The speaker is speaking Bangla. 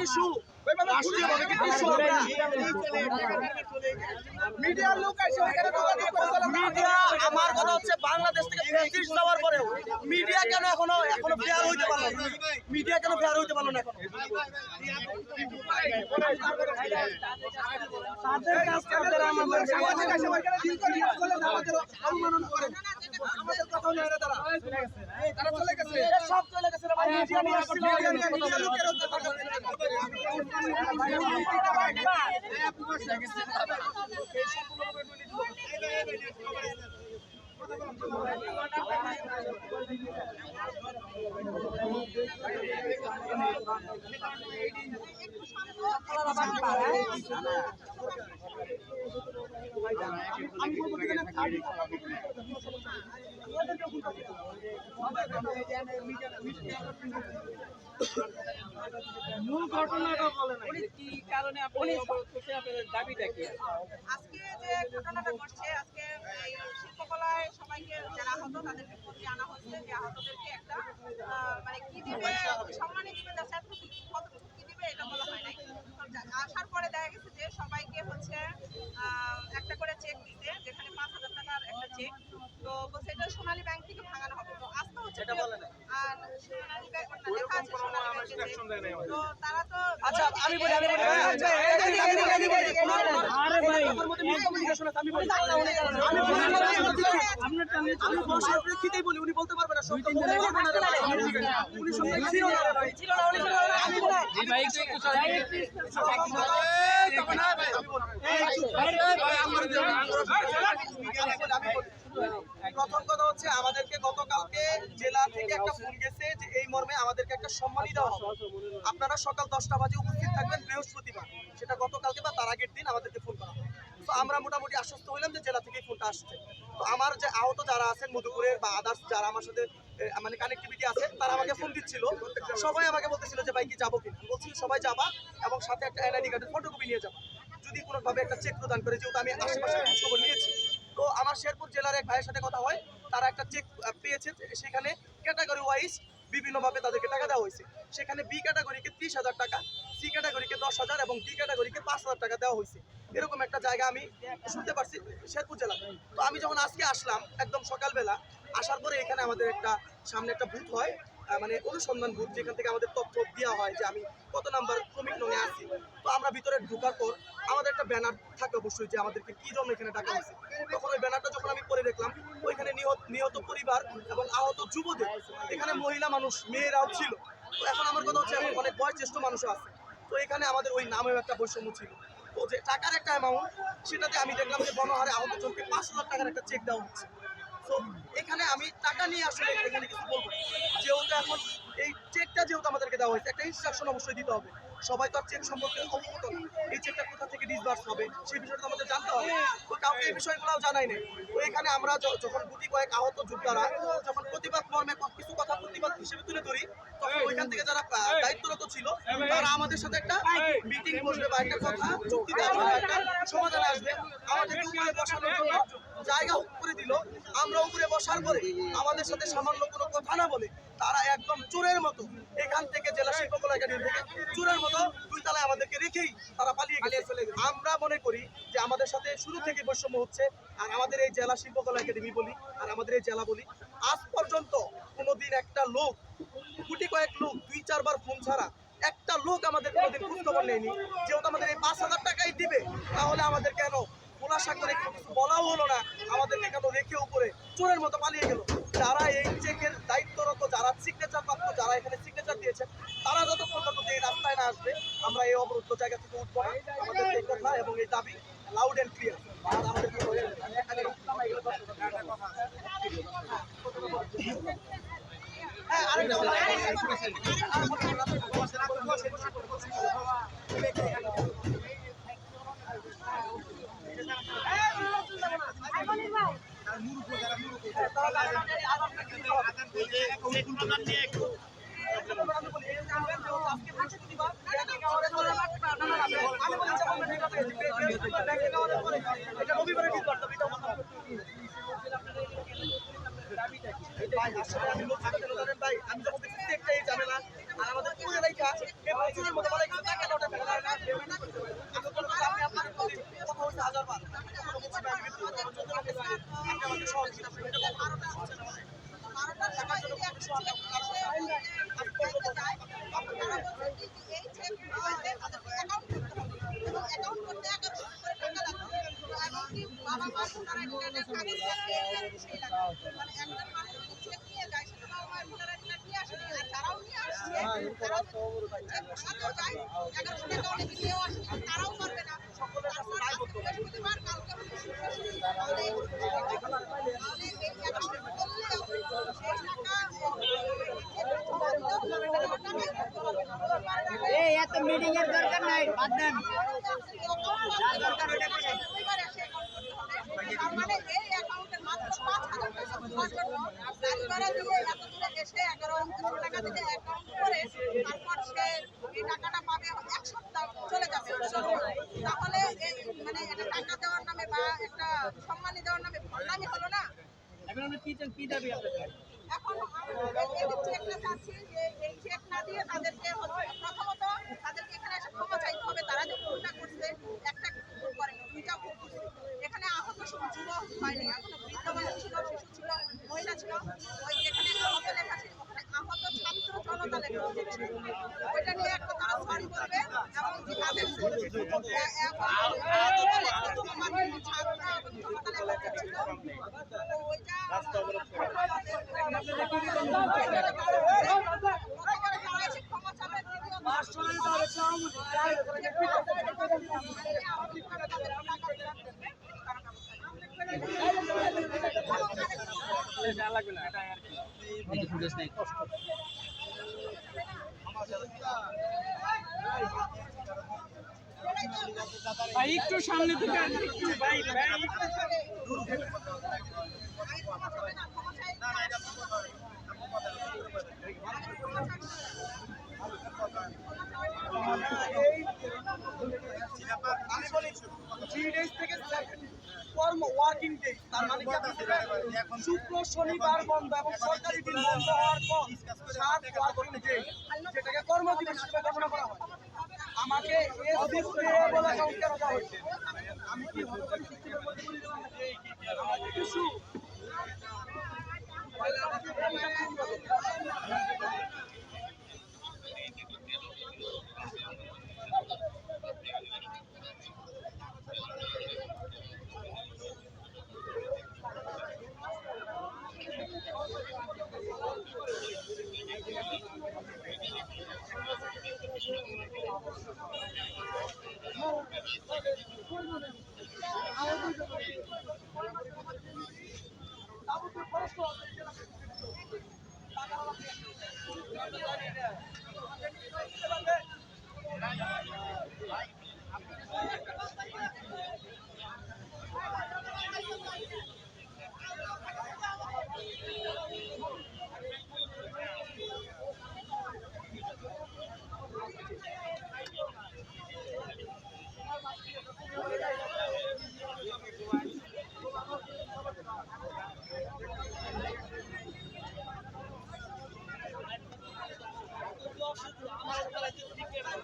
ইস্যু রাষ্ট্রীয়ভাবে কিন্তু ইস্যু মিডিয়ার লোক আছে ওখানে মিডিয়া আমার কথা হচ্ছে বাংলাদেশ থেকে ফেসিস্ট যাওয়ার পরেও মিডিয়া কেন এখনো ফেয়ার হইতে পারলো না মিডিয়া কেন ফেয়ার হইতে পারলো না এখন তাদের কাছ থেকে আমাদের সামাজিক আছে ওখানে ডিল করে আমাদের অবমাননা করে আমাদের কথা হলো এরা তারা চলে গেছে সব চলে গেছে ভাই মিডিয়া নিয়ে আসছে মিডিয়া লোকের মূল ঘটনাটা বলেন কি কারণে আপনি দাবিটা কি আজকে যে ঘটনাটা ঘটছে আজকে শিল্পকলায় সবাইকে যারা আহত তাদেরকে প্রতি আনা হচ্ছে যে আহতদেরকে একটা মানে কি দিবে সম্মানী দিবে কতটুকু কি দিবে এটা বলা হয় নাই আসার পরে দেখা গেছে যে সবাইকে হচ্ছে একটা করে চেক দিতে যেখানে 5,000 টাকার একটা চেক তো বলছে এটা সোনালী ব্যাংক থেকে ভাঙানো হবে তো আজকে হচ্ছে আর সোনালী ব্যাংক লেখা আছে সোনালী ব্যাংকে তো তারা তো আচ্ছা আমি বলি আরে ভাই আমার মধ্যে মিসকমিউনিকেশন আছে আমি বলি আমি বসার প্রেক্ষিতেই বলি উনি বলতে পারবে না সত্য বলতে পারবে না উনি সঙ্গে ছিল না আমি বলি এই ভাই একটু প্রথম কথা হচ্ছে আমাদেরকে গতকালকে জেলা থেকে একটা ফোন গেছে যে এই মর্মে আমাদেরকে একটা সম্মানী দেওয়া হবে আপনারা সকাল 10টা বাজে উপস্থিত থাকবেন বৃহস্পতিবার সেটা গতকালকে বা তার আগের দিন আমাদেরকে ফোন করা হয় তো আমরা মোটামুটি আশ্বস্ত হইলাম যে জেলা থেকে ফোনটা আসছে তো আমার যে আহত যারা আছেন মধুপুরের বা আদার্স যারা আমার সাথে মানে কানেক্টিভিটি আছে তারা আমাকে ফোন দিচ্ছিল সবাই আমাকে বলতেছিল যে ভাই কি যাবো কিনা বলছিল সবাই যাবা এবং সাথে একটা এনআইডি কার্ডের ফটোকপি নিয়ে যাবা যদি কোনোভাবে একটা চেক প্রদান করে যেহেতু আমি আশেপাশে খবর নিয়েছি তো আমার শেরপুর জেলার এক ভাইয়ের সাথে কথা হয় তারা একটা চেক পেয়েছে সেখানে ক্যাটাগরি ওয়াইজ বিভিন্নভাবে তাদেরকে টাকা দেওয়া হয়েছে সেখানে বি ক্যাটাগরিকে 30,000 টাকা সি ক্যাটাগরিকে 10,000 এবং ডি ক্যাটাগরিকে 5,000 টাকা দেওয়া হয়েছে এরকম একটা জায়গা আমি শুনতে পারছি শেরপুর জেলা তো আমি যখন আজকে আসলাম একদম সকালবেলা আসার পরে এখানে আমাদের একটা সামনে একটা বুথ হয় মানে অনুসন্ধান বুথ যেখান থেকে আমাদের তথ্য দেওয়া হয় যে আমি কত নাম্বার ক্রমিক নঙে আসছি তো আমরা ভিতরে ঢোকার পর আমাদের একটা ব্যানার থাকে অবশ্যই যে আমাদেরকে কি জন্য এখানে ডাকা হয়েছে তখন ওই ব্যানারটা যখন আমি পরে দেখলাম ওইখানে নিহত পরিবার এবং আহত যুবদের এখানে মহিলা মানুষ মেয়েরাও ছিল তো এখন আমার কথা হচ্ছে অনেক বয়োজ্যেষ্ঠ মানুষও আছে তো এখানে আমাদের ওই নামেও একটা বৈষম্য ছিল তো যে টাকার একটা অ্যামাউন্ট সেটাতে আমি দেখলাম যে গণহারে আহত জনকে 5,000 টাকার একটা চেক দেওয়া হচ্ছে তো এখানে আমি টাকা নিয়ে আসলে এখানে কিছু বলবো যেহেতু এখন এই চেকটা যেহেতু আমাদেরকে দেওয়া হয়েছে একটা ইনস্ট্রাকশন অবশ্যই দিতে হবে সবাই তো আর চেক সম্পর্কে অবগত না এই চেকটা কোথা থেকে ডিসবার্স হবে সেই বিষয়টা আমাদের জানতে হবে তো কাউকে এই বিষয়গুলোও জানাই নেই তো এখানে আমরা যখন গুটি কয়েক আহত যোদ্ধারা যখন প্রতিবাদ মর্মে কিছু কথা প্রতিবাদ হিসেবে তুলে ধরি তখন ওইখান থেকে যারা দায়িত্বরত ছিল তারা আমাদের সাথে একটা মিটিং বসবে বা একটা কথা চুক্তিতে আসবে একটা সমাধানে আসবে আমাদেরকে উপরে বসানোর জন্য জায়গা করে দিল আমরা উপরে বসার পরে আমাদের সাথে সামান্য কোনো কথা না বলে তারা একদম চোরের মতো এখান থেকে জেলা শিল্পকলা একাডেমি থেকে চোরের মতো 2 তলায় আমাদেরকে রেখেই তারা পালিয়ে গেছে আমরা মনে করি যে আমাদের সাথে শুরু থেকে বৈষম্য হচ্ছে আর আমাদের এই জেলা শিল্পকলা একাডেমি বলি আর আমাদের এই জেলা বলি আজ পর্যন্ত কোনোদিন একটা লোক গুটি কয়েক লোক 2-4 বার ফোন ছাড়া একটা লোক আমাদের কোনোদিন খোঁজখবর নেয়নি যেহেতু আমাদের এই 5,000 টাকাই দিবে তাহলে আমাদের কেন খোলাসা করে কিছু বলাও হলো না আমাদেরকে কেন রেখে উপরে চোরের মতো পালিয়ে গেল যারা এই চেকের দায়িত্বরত যারা সিগনেচার প্রাপ্ত যারা এখানে সিগনেচার দিয়েছেন তারা যতক্ষণ পর্যন্ত এই রাস্তায় না আসবে আমরা এই অবরুদ্ধ জায়গা থেকে উঠবো না আমাদের এই কথা এবং এই দাবি লাউড অ্যান্ড ক্লিয়ার আমি যখন দেখছি একটা এই ঝামেলা আর আমাদের পুরো লেখা এই প্রচুরের মতো বলা আমাদের অফিসার আমাদের সহযোগিতা করবেন। এটা কখনো 12টার সময় যদি একটা চেক এসে ব্যাংকে যায়, তখন তারা বলছে কি যে এই চেক পাইতে তাদেরকে অ্যাকাউন্ট করতে হবে এবং অ্যাকাউন্ট করতে 1100 করে টাকা লাগবে। তো এমনকি বাবা-মার ভোটার আইডি কার্ডের কাগজ সেই লাগবে। মানে একজন মানুষ যদি চেক নিয়ে যায়, সে তো বাবা-মায়ের ভোটার আইডি কার্ড নিয়ে আসেনি। আর যারাও নিয়ে আসছে, তারা চেক ভাঙাতেও যায়, 1100 টাকা অনেকে নিয়েও আসেনি, তারাও পারবে না। তারপর আজকে বৃহস্পতিবার, কালকে হচ্ছে শুক্র, শনি। তাহলে এই অ্যাকাউন্ট করলেও সেই টাকা এই এত মিটিং এর দরকার নাই, বাদ দেন। যার দরকার ওটা করেন। তার মানে এই অ্যাকাউন্টের মাত্র 5,000 টাকা দেওয়ার জন্য গাড়ি ভাড়া দিয়ে এত দূরে এসে 1100 টাকা দিয়ে অ্যাকাউন্ট করে তারপর সে এই টাকাটা পাবে 1 সপ্তাহ চলে যাবে। তাহলে এই মানে এটা টাকা দেওয়ার নামে বা একটা সম্মানী দেওয়ার নামে ভণ্ডামি হলো না? এখন আমরা কি চান, কি দাবি আপনাদের? এখন এই চেকটা চাচ্ছি যে এই চেক না দিয়ে তাদেরকে প্রথমত তাদেরকে এখানে এসে ক্ষমা চাইতে হবে। তারা যে ভুলটা করছে, একটা ভুল করেনি, দুইটা ভুল করছে। এখানে আহত শুধু যুবক হয়নি, এখনো বৃদ্ধ মানুষ ছিল, শিশু ছিল, মহিলা ছিল। ওই যেখানে আহত লেখা ছিল ওখানে আহত ছাত্র জনতা লেখা ছিল। ওইটা নিয়ে একটা তারা সরি বলবে এবং যে তাদের ছাত্র এবং জনতা লেখা ছিল ওইটা লাগবে না, এটা আর কি এই ফুটেজ নাই, কষ্ট। ভাই একটু সামনে থেকে আসবে, একটু ভাই ভাই আসলে 3 days থেকে ওয়ার্কিং ডে, তার মানে কি আপনি শুক্র শনিবার বন্ধ এবং সরকারি দিন বন্ধ হওয়ার পর 7 ওয়ার্কিং ডে যেটাকে কর্মদিবস হিসেবে ঘোষণা করা হয়। আমাকে এসিস পে বলে কাউন্ট কেন দেওয়া হচ্ছে? আমি কি হরকারি সিস্টেমের মধ্যে বলি দিলাম আমাকে কিছু তাবুতে খরচ